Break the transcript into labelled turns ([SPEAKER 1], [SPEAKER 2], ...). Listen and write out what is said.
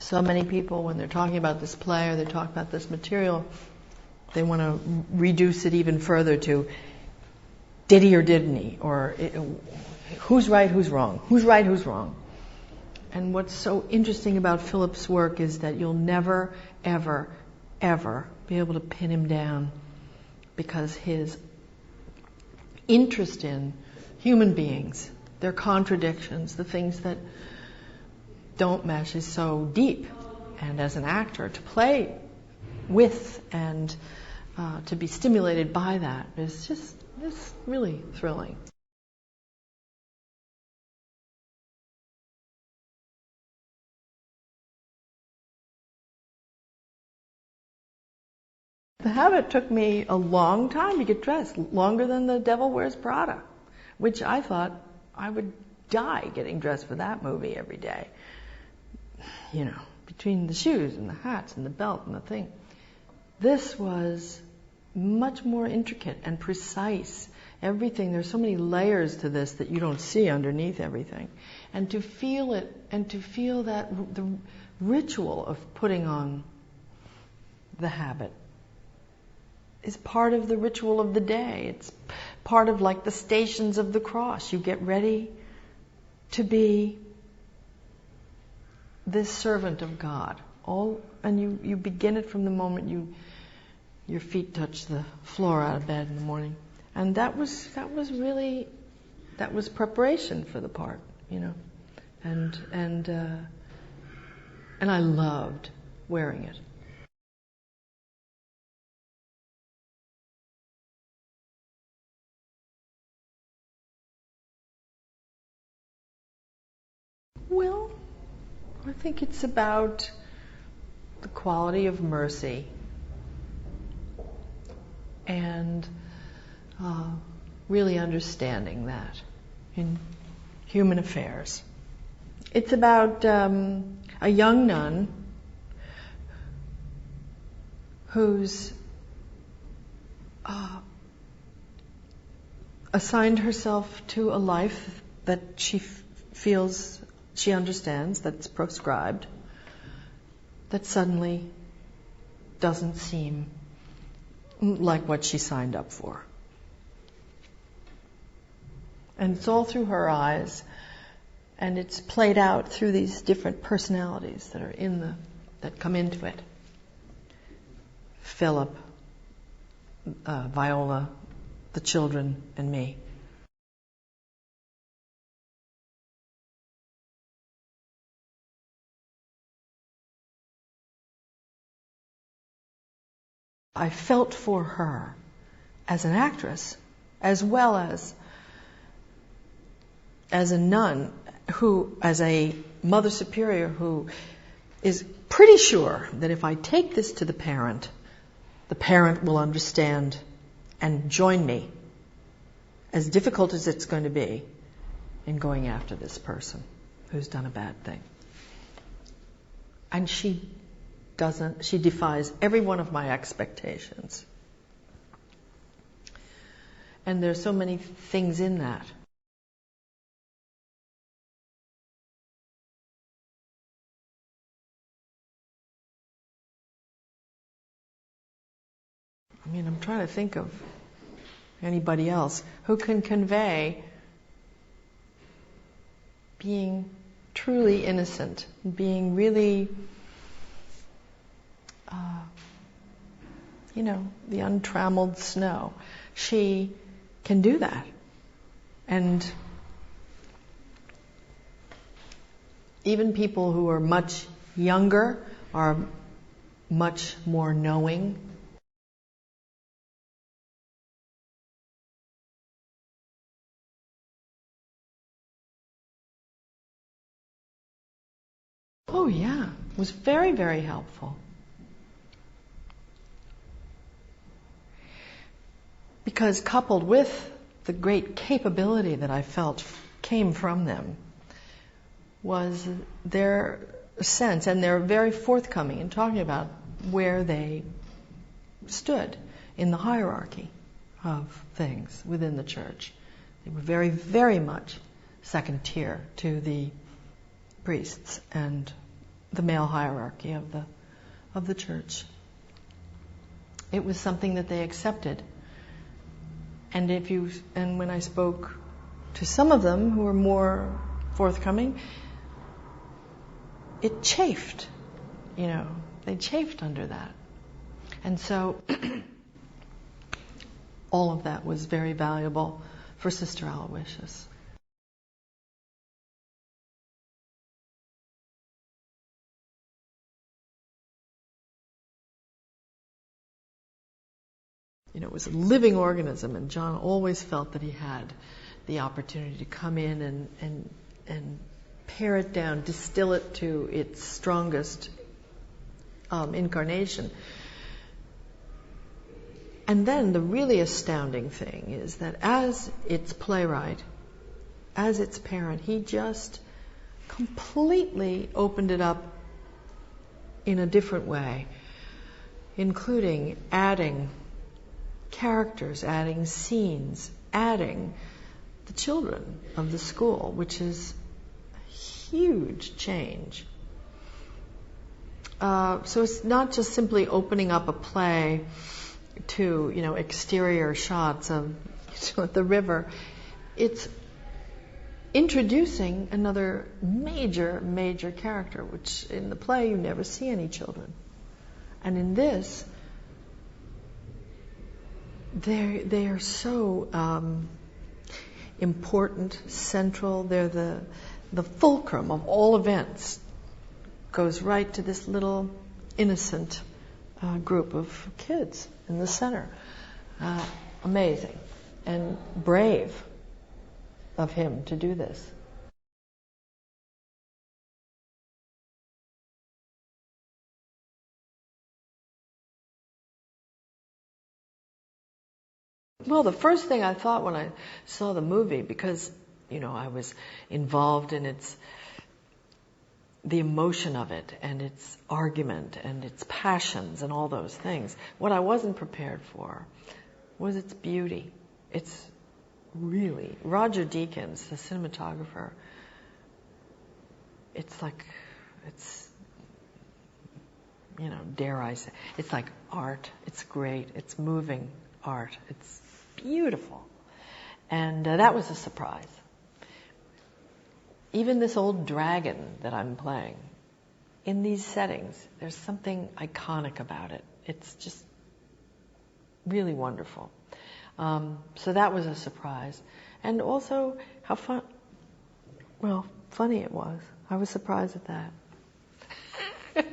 [SPEAKER 1] So many people, when they're talking about this play or they talk about this material, they want to reduce it even further to did he or didn't he, or who's right, who's wrong, who's right, who's wrong. And what's so interesting about Philip's work is that you'll never, ever, ever be able to pin him down, because his interest in human beings, their contradictions, the things that don't mesh, is so deep. And as an actor, to play with and to be stimulated by that is just really thrilling. The habit took me a long time to get dressed, longer than The Devil Wears Prada, which I thought I would die getting dressed for that movie every day. You know, between the shoes and the hats and the belt and the thing. This was much more intricate and precise. Everything, there's so many layers to this that you don't see underneath everything. And to feel it, and to feel that the ritual of putting on the habit is part of the ritual of the day. It's part of like the Stations of the Cross. You get ready to be this servant of God. And you begin it from the moment your feet touch the floor out of bed in the morning. And that was preparation for the part, you know. And I loved wearing it. Well, I think it's about the quality of mercy and really understanding that in human affairs. It's about a young nun who's assigned herself to a life that she feels she understands, that's proscribed, that suddenly doesn't seem like what she signed up for. And it's all through her eyes, and it's played out through these different personalities that are that come into it. Philip, Viola, the children, and me. I felt for her as an actress, as well as a nun, as a Mother Superior who is pretty sure that if I take this to the parent will understand and join me, as difficult as it's going to be, in going after this person who's done a bad thing. And she defies every one of my expectations. And there's so many things in that. I mean, I'm trying to think of anybody else who can convey being truly innocent, being really the untrammeled snow. She can do that. And even people who are much younger are much more knowing. Oh yeah, it was very, very helpful. Because coupled with the great capability that I felt came from them was their sense, and they're very forthcoming in talking about where they stood in the hierarchy of things within the church. They were very, very much second tier to the priests and the male hierarchy of the church. It was something that they accepted. And when I spoke to some of them who were more forthcoming, it chafed. They chafed under that. And so all of that was very valuable for Sister Aloysius. It was a living organism, and John always felt that he had the opportunity to come in and pare it down, distill it to its strongest incarnation. And then the really astounding thing is that as its playwright, as its parent, he just completely opened it up in a different way, including adding characters, adding scenes, adding the children of the school, which is a huge change. So it's not just simply opening up a play to, exterior shots of the river. It's introducing another major character, which in the play you never see any children. And in this, they are so important, central. They're the fulcrum of all events. Goes right to this little innocent group of kids in the center. Amazing and brave of him to do this. Well, the first thing I thought when I saw the movie, because, I was involved in the emotion of it and its argument and its passions and all those things, what I wasn't prepared for was its beauty. It's really, Roger Deakins, the cinematographer, dare I say, it's like art. It's great. It's moving art. It's beautiful. And that was a surprise. Even this old dragon that I'm playing, in these settings, there's something iconic about it. It's just really wonderful. So that was a surprise. And also how funny it was. I was surprised at that.